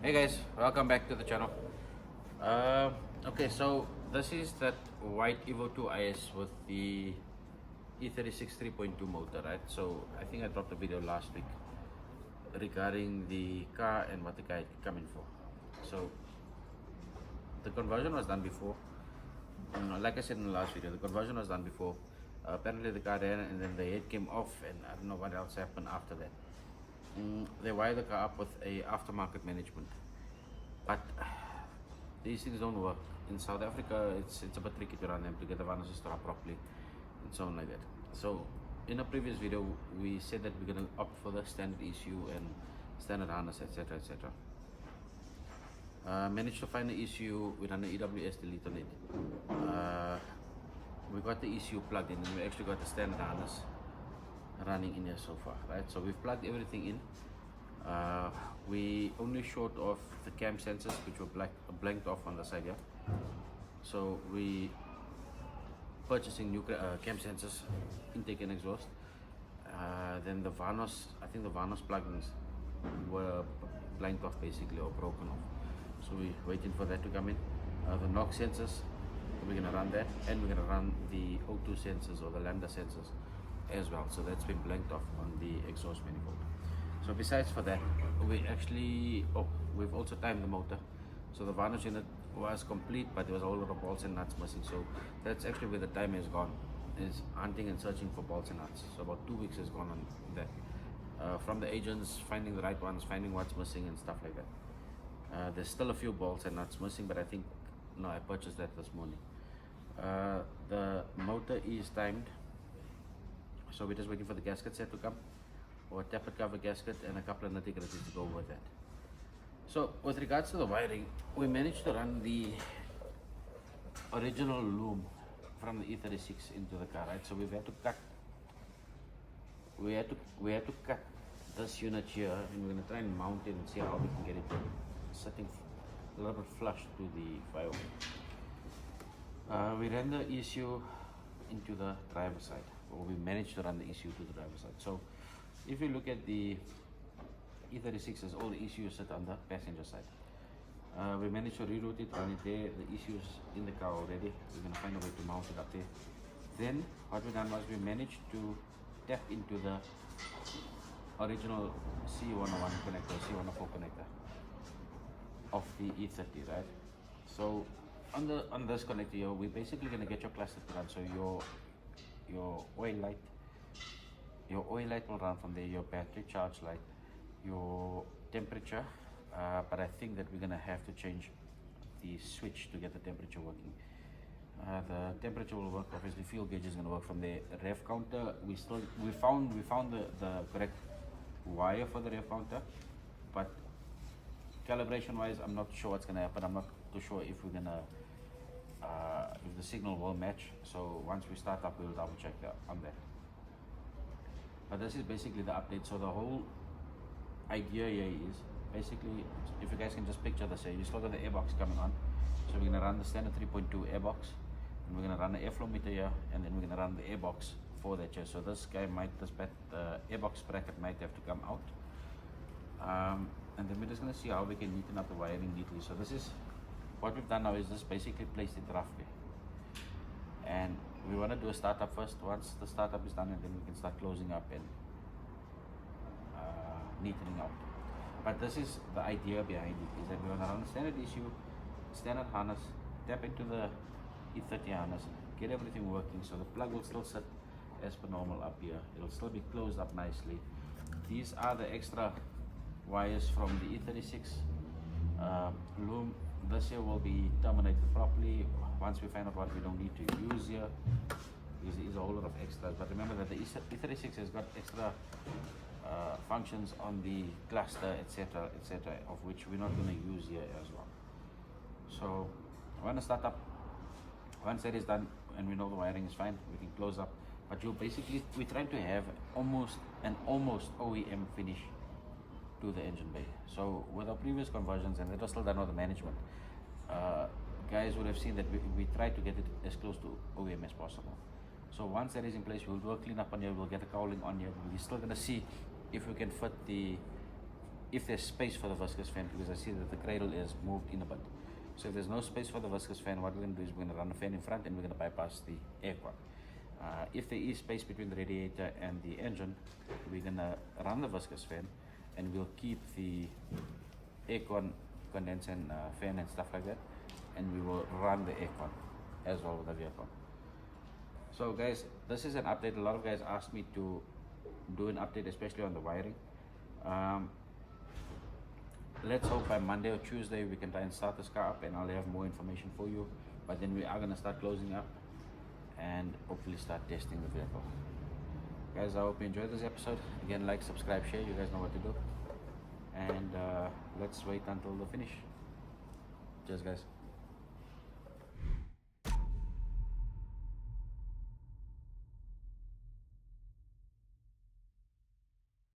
Hey guys, welcome back to the channel. Okay, so this is that white Evo 2 IS with the E36 3.2 motor, right? So I think I dropped a video last week regarding the car and what the guy coming for. So the conversion was done before. Like I said in the last video, the conversion was done before. Apparently the car ran and then the head came off, and I don't know what else happened after that. They wired the car up with a aftermarket management, but these things don't work. In South Africa, it's a bit tricky to run them, to get the harnesses to run properly and so on like that. So in a previous video, we said that we're going to opt for the standard ECU and standard harness, etc, etc. Managed to find the ECU. We ran the EWS delete on it. We got the ECU plugged in, and we actually got the standard harness running in here so far, right? So we've plugged everything in. We only short of the cam sensors, which were blanked off on the side here. So we purchasing new cam sensors, intake and exhaust. Then the Vanos, I think the Vanos plugins were blanked off basically, or broken off. So we're waiting for that to come in. The NOx sensors, we're gonna run that, and we're gonna run the O2 sensors or the lambda sensors as well. So that's been blanked off on the exhaust manifold. So besides for that, we've also timed the motor. So the varnish unit was complete, but there was a whole lot of bolts and nuts missing. So that's actually where the time has gone, is hunting and searching for bolts and nuts. So about 2 weeks has gone on that. From the agents, finding the right ones, finding what's missing and stuff like that. There's still a few bolts and nuts missing, but I think, no, I purchased that this morning. The motor is timed. So we're just waiting for the gasket set to come, or a tappet cover gasket, and a couple of nitty-gritties to go with that. So with regards to the wiring, we managed to run the original loom from the E36 into the car, right? So we've had to cut. We had to cut this unit here, and we're going to try and mount it and see how we can get it sitting a little bit flush to the firewall. We ran the ECU into the driver's side, or we managed to run the ECU to the driver's side. So if you look at the E36s, all the ECUs sit on the passenger side. We managed to reroute it, run it there. The ECUs in the car already. We're going to find a way to mount it up there. Then what we done was we managed to tap into the original C101 connector, C104 connector of the E30, right? So on this connector here, we're basically going to get your cluster to run. So your oil light will run from there, your battery charge light, your temperature, but I think that we're going to have to change the switch to get the temperature working. The temperature will work, obviously fuel gauge is going to work from there. Ref counter, we found the correct wire for the ref counter, but calibration wise, I'm not sure what's going to happen. I'm not too sure if we're going to if the signal will match. So once we start up, we'll double check on that. But this is basically the update. So the whole idea here is basically, if you guys can just picture this here, you still got the airbox coming on. So we're going to run the standard 3.2 airbox, and we're going to run the airflow meter here, and then we're going to run the airbox for that here. So this airbox bracket might have to come out. And then we're just going to see how we can neaten up the wiring neatly. So this is what we've done now, is just basically placed it roughly. And we want to do a startup first. Once the startup is done, and then we can start closing up and neatening out. But this is the idea behind it, is that we want to run the standard ECU, standard harness, tap into the E30 harness, get everything working. So the plug will still sit as per normal up here. It'll still be closed up nicely. These are the extra wires from the E36 loom. This here will be terminated properly once we find out what we don't need to use here, because there is a whole lot of extras. But remember that the E36 has got extra functions on the cluster, etc, etc, of which we're not going to use here as well. So I want to start up. Once that is done and we know the wiring is fine, we can close up. But we're trying to have almost OEM finish to the engine bay. So with our previous conversions, and that was still done with the management, guys would have seen that we try to get it as close to OEM as possible. So once that is in place, we'll do a clean up on here, we'll get a cowling on here. We're still going to see if we can fit the if there's space for the viscous fan, because I see that the cradle is moved in a bit. So if there's no space for the viscous fan, what we're going to do is we're going to run the fan in front and we're going to bypass the aircon. If there is space between the radiator and the engine, we're going to run the viscous fan and we'll keep the aircon, condenser and fan and stuff like that, and we will run the aircon as well with the vehicle. So guys, this is an update. A lot of guys asked me to do an update, especially on the wiring. Let's hope by Monday or Tuesday we can try and start this car up and I'll have more information for you. But then we are going to start closing up and hopefully start testing the vehicle. Guys, I hope you enjoyed this episode. Again, like, subscribe, share. You guys know what to do. And let's wait until the finish. Cheers, guys.